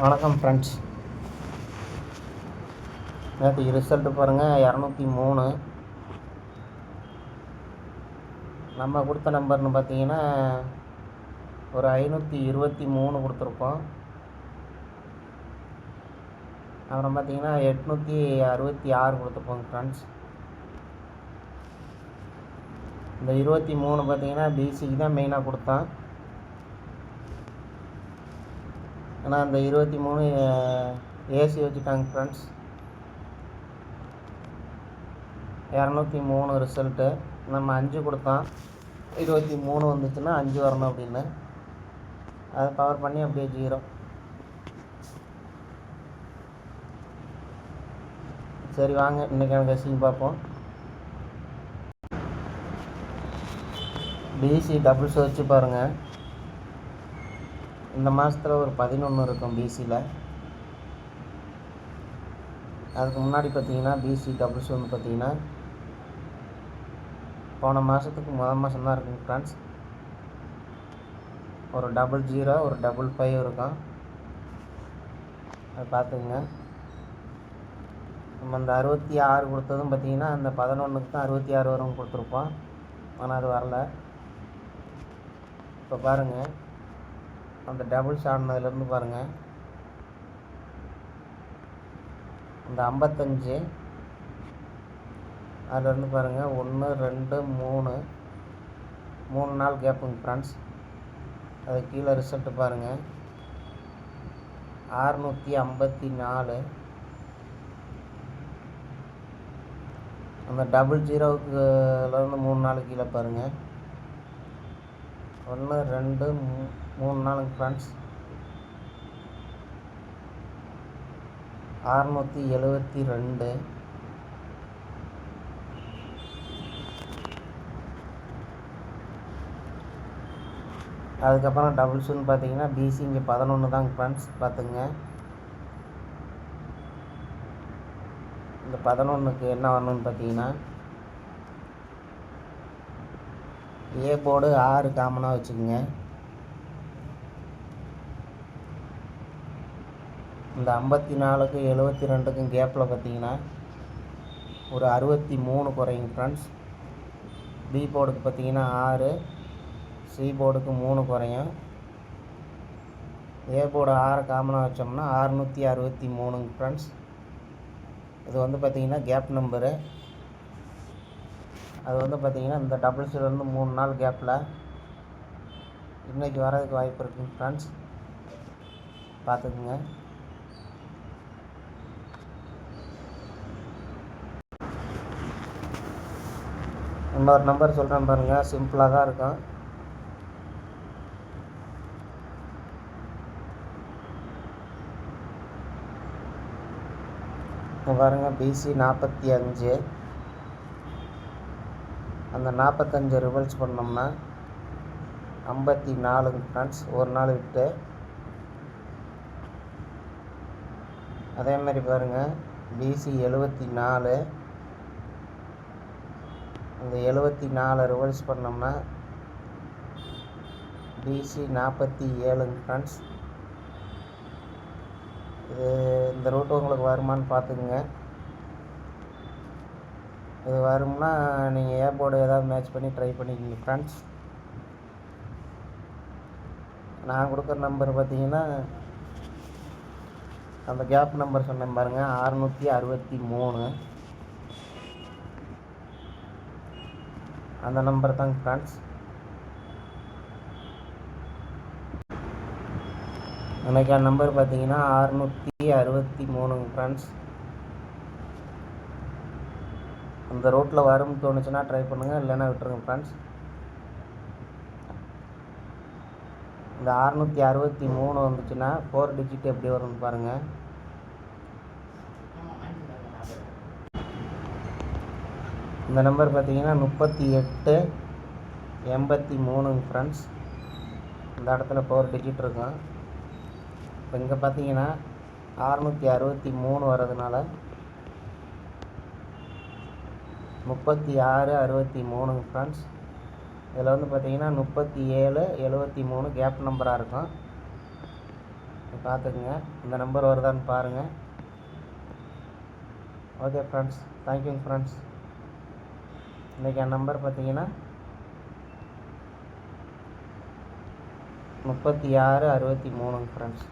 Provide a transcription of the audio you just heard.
வணக்கம் ஃப்ரெண்ட்ஸ். நேற்று ரிசல்ட்டு பாருங்கள் 203. நம்ம கொடுத்த நம்பர்னு பார்த்தீங்கன்னா ஒரு 523 கொடுத்துருப்போம். அப்புறம் பார்த்தீங்கன்னா 866 கொடுத்துருப்போங்க ஃப்ரெண்ட்ஸ். இந்த 23 பார்த்தீங்கன்னா பிசிக்கு தான் மெயினாக கொடுத்தோம். ஆனால் அந்த 23 ஏசி வச்சுட்டாங்க ஃப்ரெண்ட்ஸ். 203 ரிசல்ட்டு. நம்ம 5 கொடுத்தோம், 23 வந்துச்சுன்னா 5 வரணும் அப்படின்னு. அதை பவர் பண்ணி அப்படியே 0. சரி வாங்க இன்றைக்கான கெஸ்ஸிங் பார்ப்போம். பிசி டபுள்ஸ் வச்சு பாருங்கள். இந்த மாதத்தில் ஒரு 11 இருக்கும் பிசியில். அதுக்கு முன்னாடி பார்த்தீங்கன்னா பிசி டபுள்ஸ் வந்து பார்த்தீங்கன்னா போன மாதத்துக்கு முதல் மாதம் தான் இருக்குங்க ஃப்ரெண்ட்ஸ். ஒரு 00 ஒரு 55 இருக்கும். அதை பார்த்துக்குங்க. நம்ம அந்த 66 கொடுத்ததும் பார்த்தீங்கன்னா அந்த 11க்கு தான் 66 வரும் கொடுத்துருப்போம். ஆனால் அது வரல. இப்போ பாருங்கள், அந்த டபுள்ஸ் ஆடினதுலேருந்து பாருங்கள், அந்த 55 அதிலேருந்து பாருங்கள் 1 2 3 நாள் கேப்புங்க ஃப்ரெண்ட்ஸ். அது கீழே ரிசல்ட்டு பாருங்கள் 654. அந்த 00லேருந்து 3 நாள் கீழே பாருங்கள் 1 2 3 நாளுங்க ஃப்ரெண்ட்ஸ் 672. அதுக்கப்புறம் டபுள்ஸுன்னு பார்த்தீங்கன்னா பிசி இங்கே 11 தாங்க ஃப்ரெண்ட்ஸ். பார்த்துங்க, இந்த 11க்கு என்ன வரணும்னு பார்த்தீங்கன்னா ஏ போர்டு 6 காமனாக வச்சுக்கோங்க. இந்த 54க்கு 72க்கும் கேப்பில் பார்த்தீங்கன்னா ஒரு 63 குறையுங்க ஃப்ரெண்ட்ஸ். பி போர்டுக்கு பார்த்தீங்கன்னா 6, சி போர்டுக்கு 3 குறையும். ஏ போர்டு 6 காமனாக வச்சோம்னா 663ங்க ஃப்ரெண்ட்ஸ். இது வந்து பார்த்திங்கன்னா கேப் நம்பரு. அது வந்து பார்த்திங்கன்னா இந்த டபுள்ஸ்லேருந்து 3 நாள் கேப்பில் இன்றைக்கி வரதுக்கு வாய்ப்பு இருக்குங்க ஃப்ரெண்ட்ஸ். பார்த்துக்குங்க. இன்னொரு நம்பர் சொல்கிறேன் பாருங்கள், சிம்பிளாக தான் இருக்கும். பாருங்கள், பிசி 45. அந்த 45 ரிவல்ஸ் பண்ணோம்னா 54 ஃப்ரெண்ட்ஸ், ஒரு நாள் விட்டு. அதே மாதிரி பாருங்கள், பிசி 74. அந்த 74 ரிவல்ஸ் பண்ணோம்னா பிசி 47 ஃப்ரெண்ட்ஸ். இது இந்த ரூட்டு உங்களுக்கு வருமானு பார்த்துக்குங்க. இது வரும்னா நீங்கள் ஏ போர்டு ஏதாவது மேட்ச் பண்ணி ட்ரை பண்ணிக்கிங்க ஃப்ரெண்ட்ஸ். நான் கொடுக்குற நம்பர் பார்த்தீங்கன்னா அந்த கேப் நம்பர் சொன்னேன் பாருங்கள், 663. அந்த நம்பர் தாங்க ஃப்ரெண்ட்ஸ். அன்றைக்கான நம்பர் பார்த்தீங்கன்னா 663 ஃப்ரெண்ட்ஸ். அந்த ரோட்டில் வரும்னு தோணுச்சுன்னா ட்ரை பண்ணுங்கள், இல்லைன்னா விட்டுருங்க ஃப்ரெண்ட்ஸ். இந்த 663 வந்துச்சுன்னா 4 டிஜிட் எப்படி வரும்னு பாருங்கள். இந்த நம்பர் பார்த்தீங்கன்னா 3883 ஃப்ரெண்ட்ஸ். இந்த இடத்துல 4 டிஜிட் இருக்கும். இப்போ இங்கே பார்த்தீங்கன்னா 663 வர்றதுனால 3663 ஃப்ரெண்ட்ஸ். இதில் வந்து பார்த்தீங்கன்னா 37 73 கேப் நம்பராக இருக்கும். பார்த்துக்குங்க. இந்த நம்பர் வருதான்னு பாருங்கள். ஓகே ஃப்ரெண்ட்ஸ், தேங்க்யூங்க ஃப்ரெண்ட்ஸ். இன்றைக்கி என் நம்பர் பார்த்தீங்கன்னா 3663 ஃப்ரெண்ட்ஸ்.